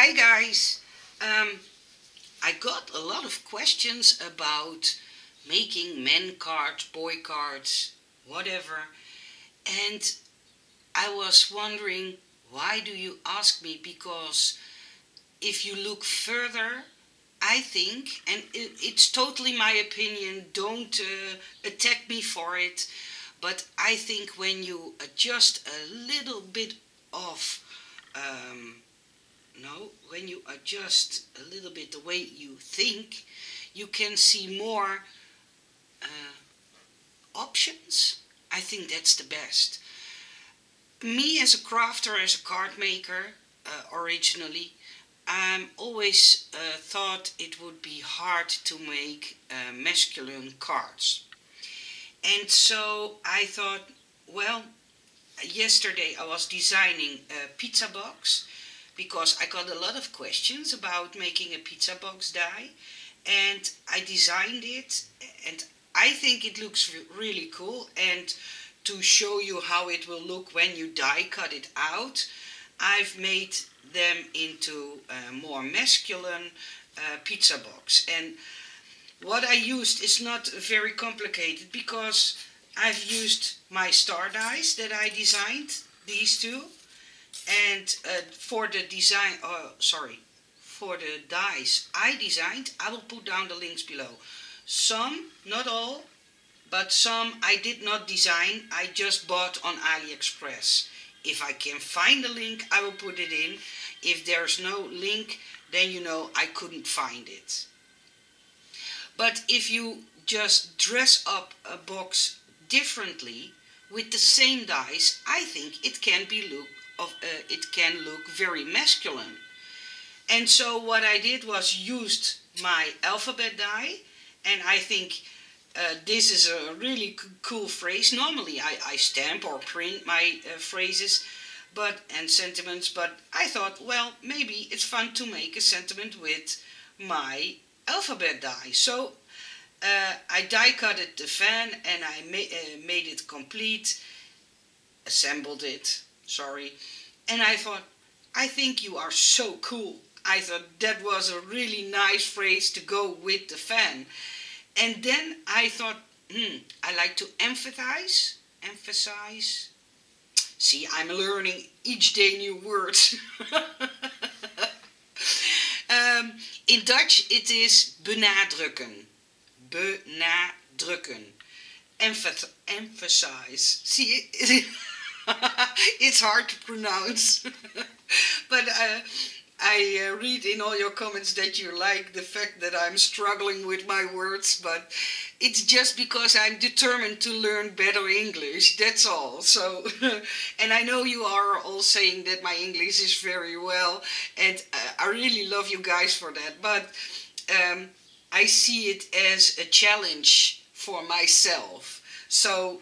Hi guys. I got a lot of questions about making men cards, boy cards, whatever. And I was wondering, why do you ask me? Because if you look further, I think, and it's totally my opinion, don't attack me for it, but I think when you adjust a little bit of when you adjust a little bit the way you think, you can see more options. I think that's the best. Me as a crafter, as a card maker, originally, I always thought it would be hard to make masculine cards. And so I thought, well, yesterday I was designing a pizza box, because I got a lot of questions about making a pizza box die, and I designed it, and I think it looks really cool. And to show you how it will look when you die cut it out, I've made them into a more masculine pizza box. And what I used is not very complicated, because I've used my star dies that I designed, these two. And for the design, for the dies I designed, I will put down the links below. Some, not all, but some I did not design, I just bought on AliExpress. If I can find a link, I will put it in. If there's no link, then you know I couldn't find it. But if you just dress up a box differently with the same dies, I think it can look very masculine. And so what I did was used my alphabet die, and I think this is a really cool phrase. Normally I stamp or print my phrases and sentiments, but I thought, well, maybe it's fun to make a sentiment with my alphabet die. So I die cutted the fan, and I made it complete, assembled it, and I thought, I think you are so cool. I thought that was a really nice phrase to go with the fan. And then I thought, I like to emphasize. See, I'm learning each day new words. In Dutch it is benadrukken. Benadrukken. Emphasize. See, it's hard to pronounce. But I read in all your comments that you like the fact that I'm struggling with my words, but it's just because I'm determined to learn better English, that's all. So, and I know you are all saying that my English is very well, and I really love you guys for that, but I see it as a challenge for myself. So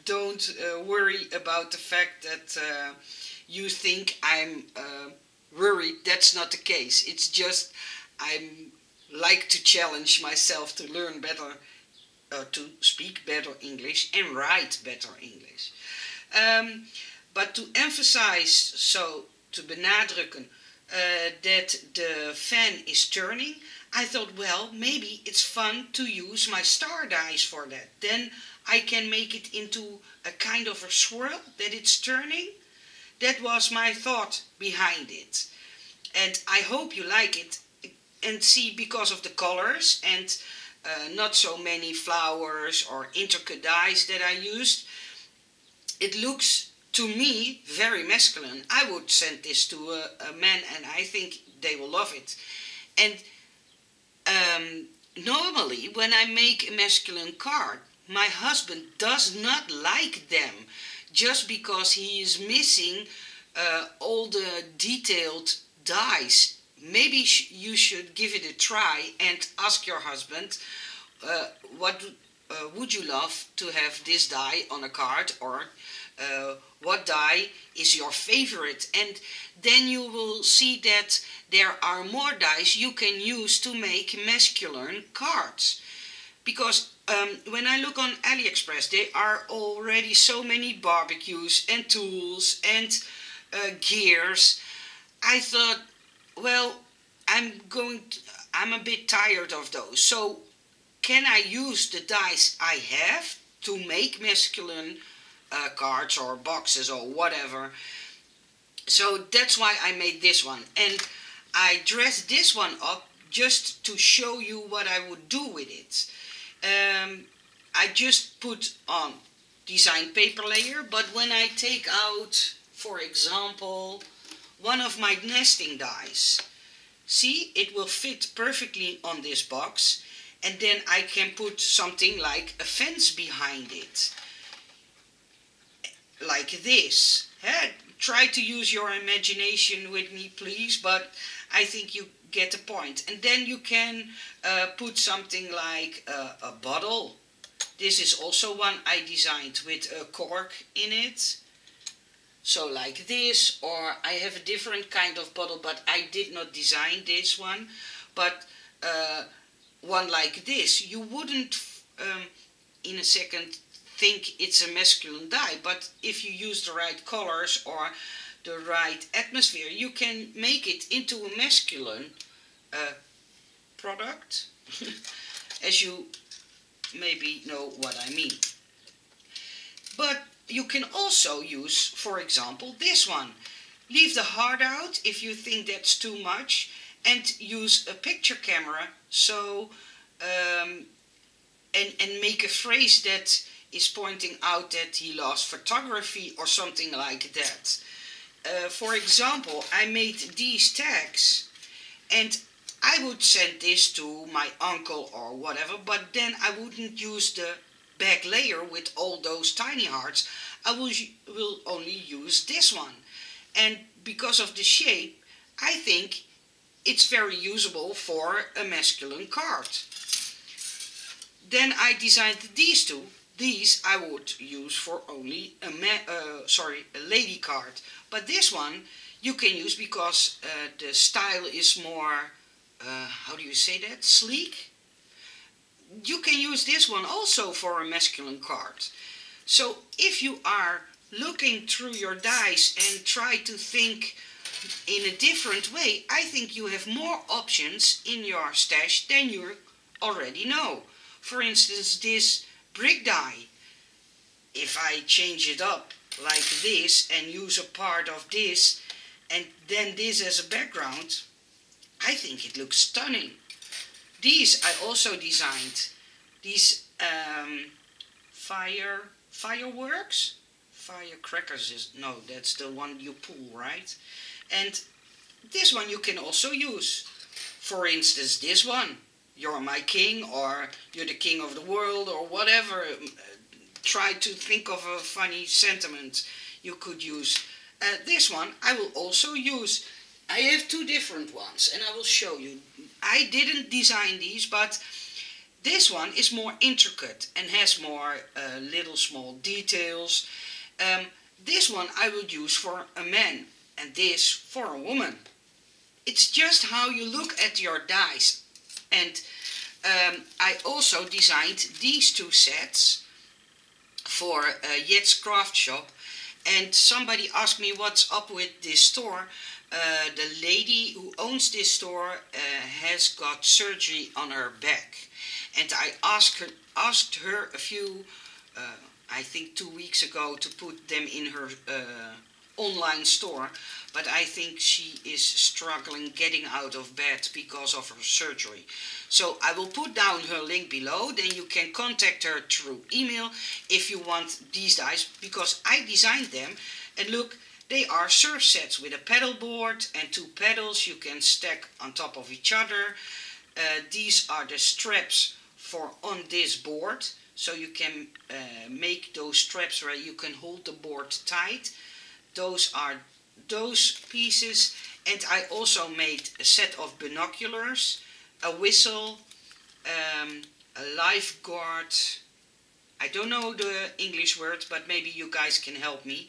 don't worry about the fact that you think I'm worried. That's not the case. It's just I like to challenge myself to learn better, to speak better English and write better English. But to emphasize, so to benadrukken, that the fan is turning, I thought, well, maybe it's fun to use my star dies for that. Then I can make it into a kind of a swirl that it's turning. That was my thought behind it. And I hope you like it. And see, because of the colors and not so many flowers or intricate dies that I used, it looks to me very masculine. I would send this to a man, and I think they will love it. And normally when I make a masculine card, my husband does not like them, just because he is missing all the detailed dies. Maybe you should give it a try and ask your husband, what would you love to have this die on a card, or what die is your favorite? And then you will see that there are more dies you can use to make masculine cards. Because when I look on AliExpress, there are already so many barbecues and tools and gears. I thought, Well, I'm a bit tired of those. So can I use the dice I have to make masculine cards or boxes or whatever? So that's why I made this one. And I dressed this one up just to show you what I would do with it. I just put on design paper layer, but when I take out, for example, one of my nesting dies, see, it will fit perfectly on this box, and then I can put something like a fence behind it, like this. Try to use your imagination with me, please, but I think you get the point. And then you can put something like a bottle. This is also one I designed with a cork in it. So like this, or I have a different kind of bottle, but I did not design this one. But one like this, you wouldn't in a second think it's a masculine die, but if you use the right colors or the right atmosphere, you can make it into a masculine product, as you maybe know what I mean. But you can also use, for example, this one. Leave the heart out if you think that's too much, and use a picture camera, so and make a phrase that is pointing out that he loves photography or something like that. For example, I made these tags, and I would send this to my uncle or whatever, but then I wouldn't use the back layer with all those tiny hearts. I will only use this one. And because of the shape, I think it's very usable for a masculine card. Then I designed these two. These I would use for only a lady card. But this one you can use because the style is more, how do you say that, sleek? You can use this one also for a masculine card. So if you are looking through your dice and try to think in a different way, I think you have more options in your stash than you already know. For instance, this brick die, if I change it up like this and use a part of this and then this as a background, I think it looks stunning. These I also designed. These fireworks? Firecrackers is, no, that's the one you pull, right? And this one you can also use. For instance, this one. You're my king, or you're the king of the world, or whatever. Try to think of a funny sentiment you could use. This one I will also use. I have two different ones, and I will show you. I didn't design these, but this one is more intricate and has more little small details. This one I will use for a man, and this for a woman. It's just how you look at your dice. And I also designed these two sets for Jet's Craft Shop. And somebody asked me what's up with this store. The lady who owns this store has got surgery on her back. And I asked her a few, I think 2 weeks ago, to put them in her online store. But I think she is struggling getting out of bed because of her surgery. So I will put down her link below, then you can contact her through email if you want these dice, because I designed them. And look, they are surf sets with a pedal board and two pedals you can stack on top of each other. These are the straps for on this board, so you can make those straps where you can hold the board tight. Those are those pieces. And I also made a set of binoculars, a whistle, a lifeguard. I don't know the English word, but maybe you guys can help me.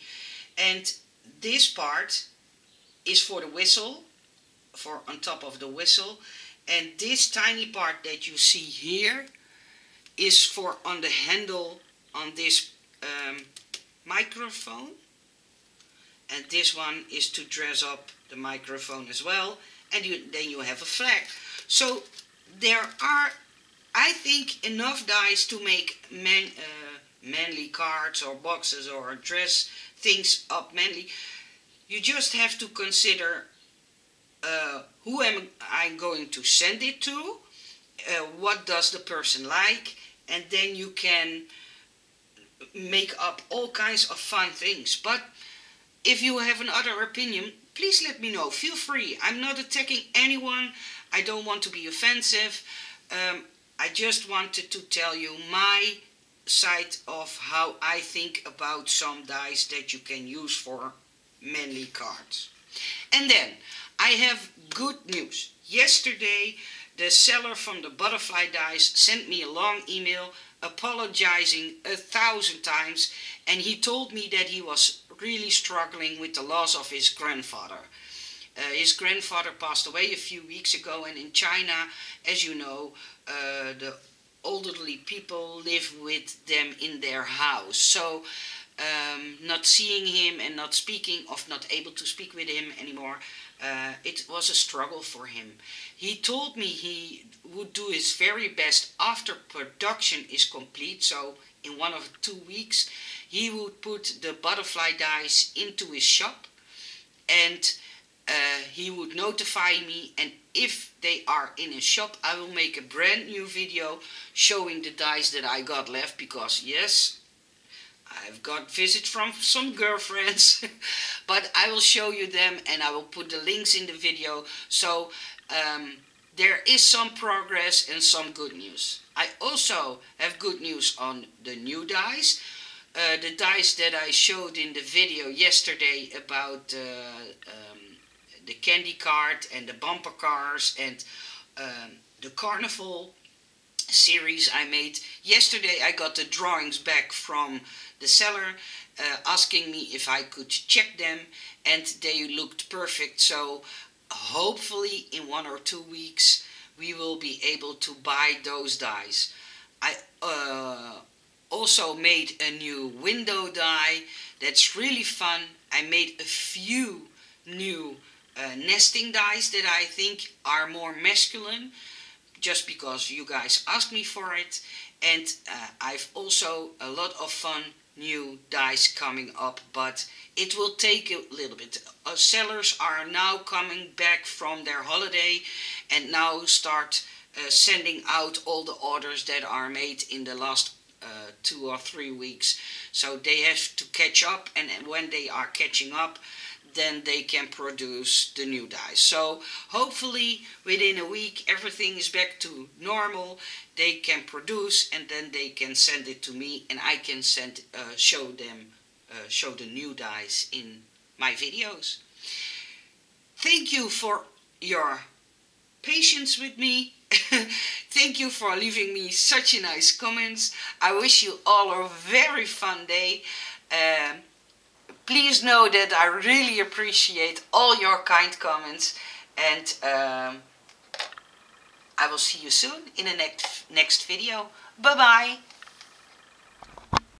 And this part is for the whistle, for on top of the whistle. And this tiny part that you see here is for on the handle on this microphone. And this one is to dress up the microphone as well. and then you have a flag. So there are, I think, enough dies to make manly cards or boxes or dress things up manly. You just have to consider who am I going to send it to, what does the person like, and then you can make up all kinds of fun things. But if you have another opinion, please let me know. Feel free. I'm not attacking anyone. I don't want to be offensive. I just wanted to tell you my side of how I think about some dice that you can use for manly cards. And then I have good news. Yesterday the seller from the butterfly dice sent me a long email apologizing 1,000 times, and he told me that he was really struggling with the loss of his grandfather. His grandfather passed away a few weeks ago, and in China, as you know, the elderly people live with them in their house. So not seeing him and not able to speak with him anymore, it was a struggle for him. He told me he would do his very best after production is complete, so in 1 or 2 weeks, he would put the butterfly dice into his shop, and he would notify me, and if they are in his shop, I will make a brand new video showing the dice that I got left, because yes, I've got visits from some girlfriends, but I will show you them and I will put the links in the video. So there is some progress and some good news. I also have good news on the new dice. The dice that I showed in the video yesterday about the candy cart and the bumper cars and the carnival series I made. Yesterday I got the drawings back from the seller asking me if I could check them, and they looked perfect. So hopefully in 1 or 2 weeks we will be able to buy those dies. I also made a new window die that's really fun. I made a few new nesting dies that I think are more masculine, just because you guys asked me for it. And I've also a lot of fun new dice coming up, but it will take a little bit. Sellers are now coming back from their holiday and now start sending out all the orders that are made in the last 2 or 3 weeks. So they have to catch up, and when they are catching up, then they can produce the new dice. So hopefully within a week everything is back to normal. They can produce, and then they can send it to me, and I can show the new dice in my videos. Thank you for your patience with me. Thank you for leaving me such a nice comments. I wish you all a very fun day. Please know that I really appreciate all your kind comments, and I will see you soon in the next video. Bye bye.